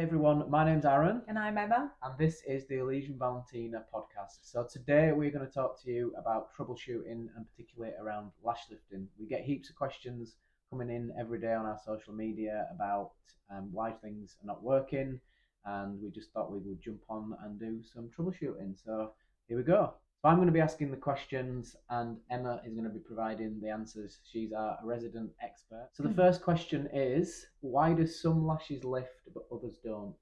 everyone, my name's Aaron. And I'm Emma. And this is the Elysian Valentina Podcast. So today we're going to talk to you about troubleshooting and particularly around lash lifting. We get heaps of questions coming in every day on our social media about why things are not working, and we just thought we would jump on and do some troubleshooting. So here we go. So I'm going to be asking the questions and Emma is going to be providing the answers. She's our resident expert. So the first question is, why do some lashes lift but others don't?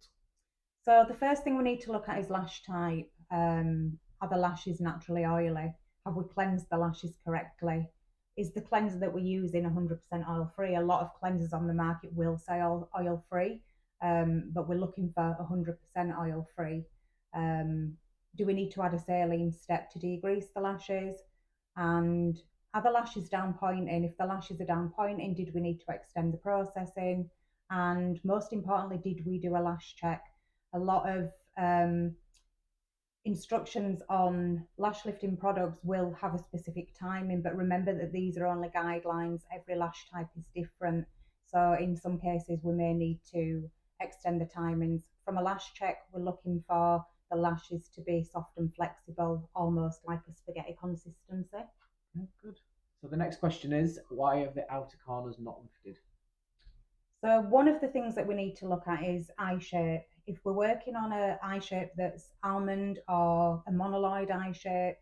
So the first thing we need to look at is lash type. Are the lashes naturally oily? Have we cleansed the lashes correctly? Is the cleanser that we're using 100% oil free? A lot of cleansers on the market will say oil free, but we're looking for 100% oil free. Do we need to add a saline step to degrease the lashes? And are the lashes down pointing? If the lashes are down pointing, did we need to extend the processing? And most importantly, did we do a lash check? A lot of instructions on lash lifting products will have a specific timing, but remember that these are only guidelines. Every lash type is different. So in some cases, we may need to extend the timings. From a lash check, we're looking for the lashes to be soft and flexible, almost like a spaghetti consistency. Yeah, good. So the next question is, why have the outer corners not lifted? So one of the things that we need to look at is eye shape. If we're working on an eye shape that's almond or a monoloid eye shape,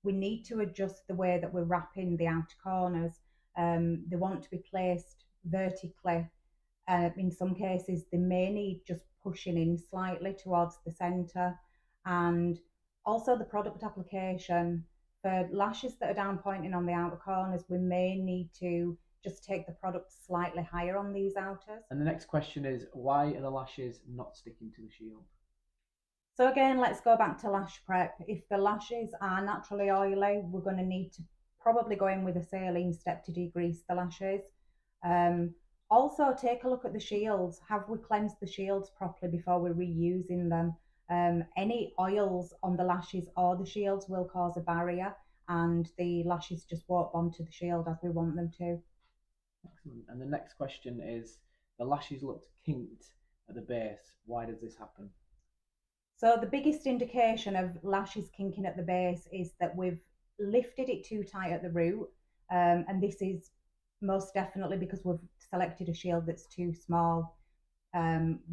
we need to adjust the way that we're wrapping the outer corners. They want to be placed vertically. In some cases, they may need just pushing in slightly towards the centre. And also the product application. For lashes that are down pointing on the outer corners, we may need to just take the product slightly higher on these outers. And the next question is, why are the lashes not sticking to the shield? So again, let's go back to lash prep. If the lashes are naturally oily, we're going to need to probably go in with a saline step to degrease the lashes. Also, take a look at the shields. Have we cleansed the shields properly before we're reusing them? Any oils on the lashes or the shields will cause a barrier, and the lashes just won't bond to the shield as we want them to. Excellent. And the next question is, the lashes looked kinked at the base. Why does this happen? So the biggest indication of lashes kinking at the base is that we've lifted it too tight at the root, and this is most definitely because we've selected a shield that's too small.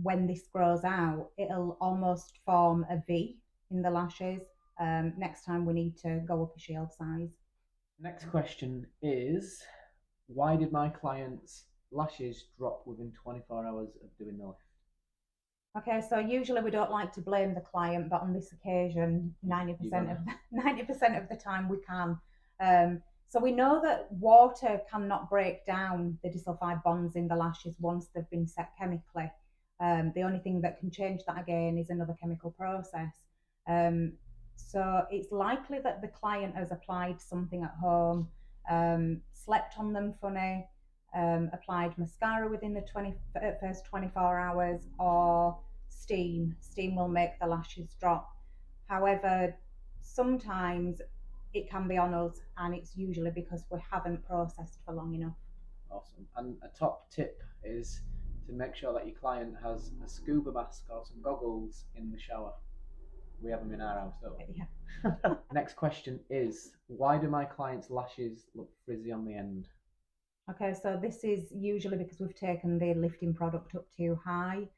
When this grows out, it'll almost form a V in the lashes. Next time we need to go up a shield size. Next question is, why did my client's lashes drop within 24 hours of doing the lift? Okay, so usually we don't like to blame the client, but on this occasion, 90% of the time we can. So we know that water cannot break down the disulfide bonds in the lashes once they've been set chemically. The only thing that can change that again is another chemical process. So it's likely that the client has applied something at home, slept on them funny, applied mascara within the first 24 hours, or steam. Steam will make the lashes drop. However, sometimes it can be on us, and it's usually because we haven't processed for long enough. Awesome. And a top tip is to make sure that your client has a scuba mask or some goggles in the shower. We have them in our house, don't we? Yeah. Next question is, why do my clients' lashes look frizzy on the end? Okay, so this is usually because we've taken the lifting product up too high.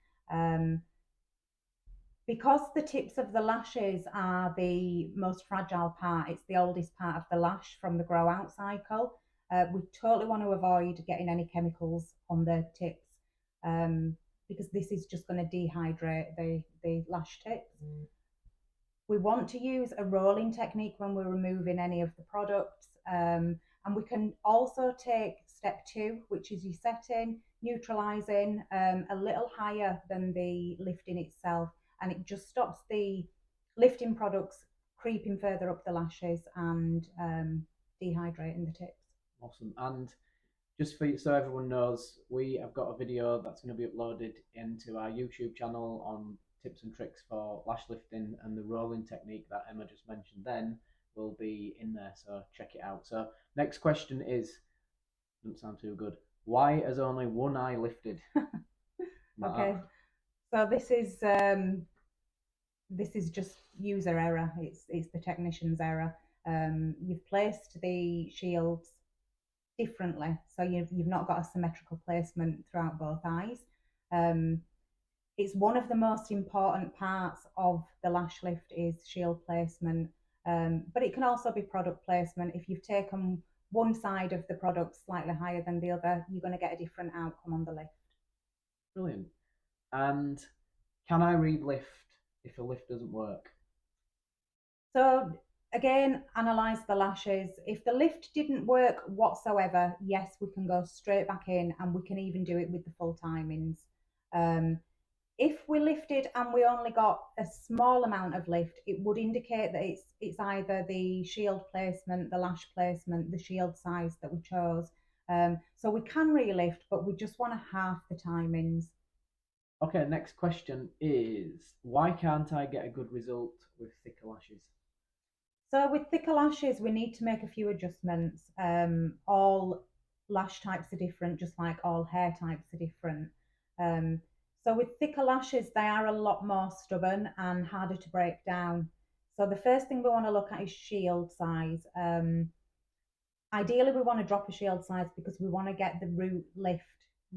Because the tips of the lashes are the most fragile part, it's the oldest part of the lash from the grow out cycle. We totally want to avoid getting any chemicals on the tips, because this is just going to dehydrate the lash tips. We want to use a rolling technique when we're removing any of the products. And we can also take step 2, which is your setting, neutralizing a little higher than the lifting itself. And it just stops the lifting products creeping further up the lashes and dehydrating the tips. Awesome. And just for so everyone knows, we have got a video that's going to be uploaded into our YouTube channel on tips and tricks for lash lifting, and the rolling technique that Emma just mentioned then will be in there, so check it out. So next question is, doesn't sound too good, why has only one eye lifted? Okay, So this is just user error. It's the technician's error. You've placed the shields differently, so you've not got a symmetrical placement throughout both eyes. Um, it's one of the most important parts of the lash lift is shield placement, but it can also be product placement. If you've taken one side of the product slightly higher than the other, you're going to get a different outcome on the lift. Brilliant. And can I relift if a lift doesn't work? So again, analyze the lashes. If the lift didn't work whatsoever, yes, we can go straight back in, and we can even do it with the full timings. Um, if we lifted and we only got a small amount of lift, it would indicate that it's either the shield placement, the lash placement, the shield size that we chose. So we can relift, but we just want to half the timings. Okay, next question is why can't I get a good result with thicker lashes? So with thicker lashes, we need to make a few adjustments. All lash types are different, just like all hair types are different. Um, so with thicker lashes, they are a lot more stubborn and harder to break down. So the first thing we want to look at is shield size. Ideally, we want to drop a shield size because we want to get the root lift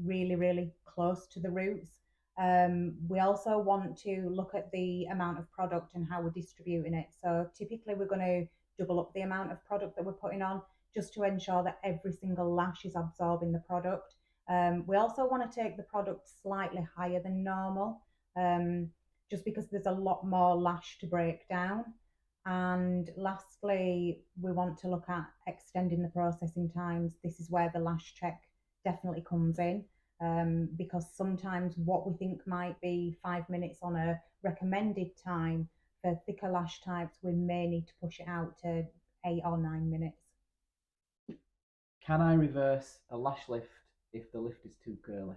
really, really close to the roots. We also want to look at the amount of product and how we're distributing it. So typically, we're going to double up the amount of product that we're putting on just to ensure that every single lash is absorbing the product. We also want to take the product slightly higher than normal, just because there's a lot more lash to break down. And lastly, we want to look at extending the processing times. This is where the lash check definitely comes in, because sometimes what we think might be 5 minutes on a recommended time for thicker lash types, we may need to push it out to 8 or 9 minutes. Can I reverse a lash lift if the lift is too curly?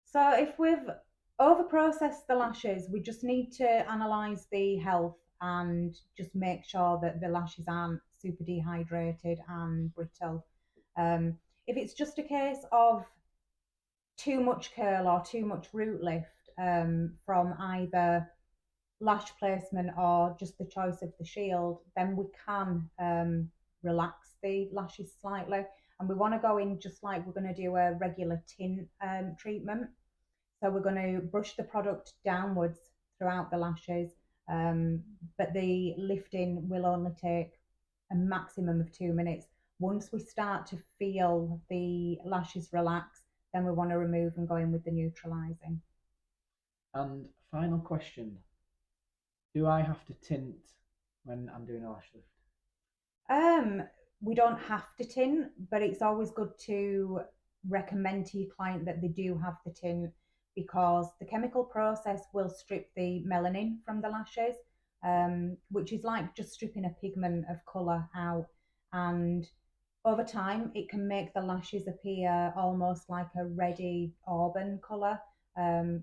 So if we've over processed the lashes, we just need to analyse the health and just make sure that the lashes aren't super dehydrated and brittle. If it's just a case of too much curl or too much root lift, from either lash placement or just the choice of the shield, then we can relax the lashes slightly. And we want to go in just like we're going to do a regular tint treatment. So we're going to brush the product downwards throughout the lashes, but the lifting will only take a maximum of 2 minutes. Once we start to feel the lashes relax, then we want to remove and go in with the neutralizing. And final question, do I have to tint when I'm doing a lash lift? We don't have to tint, but it's always good to recommend to your client that they do have the tint because the chemical process will strip the melanin from the lashes, which is like just stripping a pigment of colour out. And over time, it can make the lashes appear almost like a reddy auburn colour,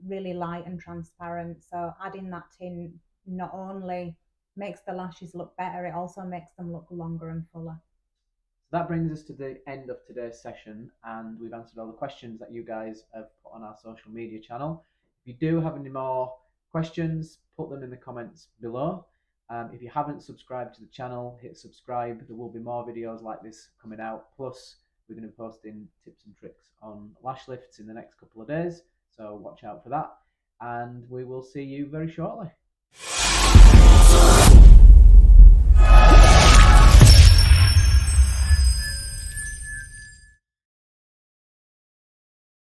really light and transparent. So adding that tint not only makes the lashes look better, it also makes them look longer and fuller. So that brings us to the end of today's session, and we've answered all the questions that you guys have put on our social media channel. If you do have any more questions, put them in the comments below. If you haven't subscribed to the channel, hit subscribe. There will be more videos like this coming out. Plus, we're going to be posting tips and tricks on lash lifts in the next couple of days. So watch out for that. And we will see you very shortly.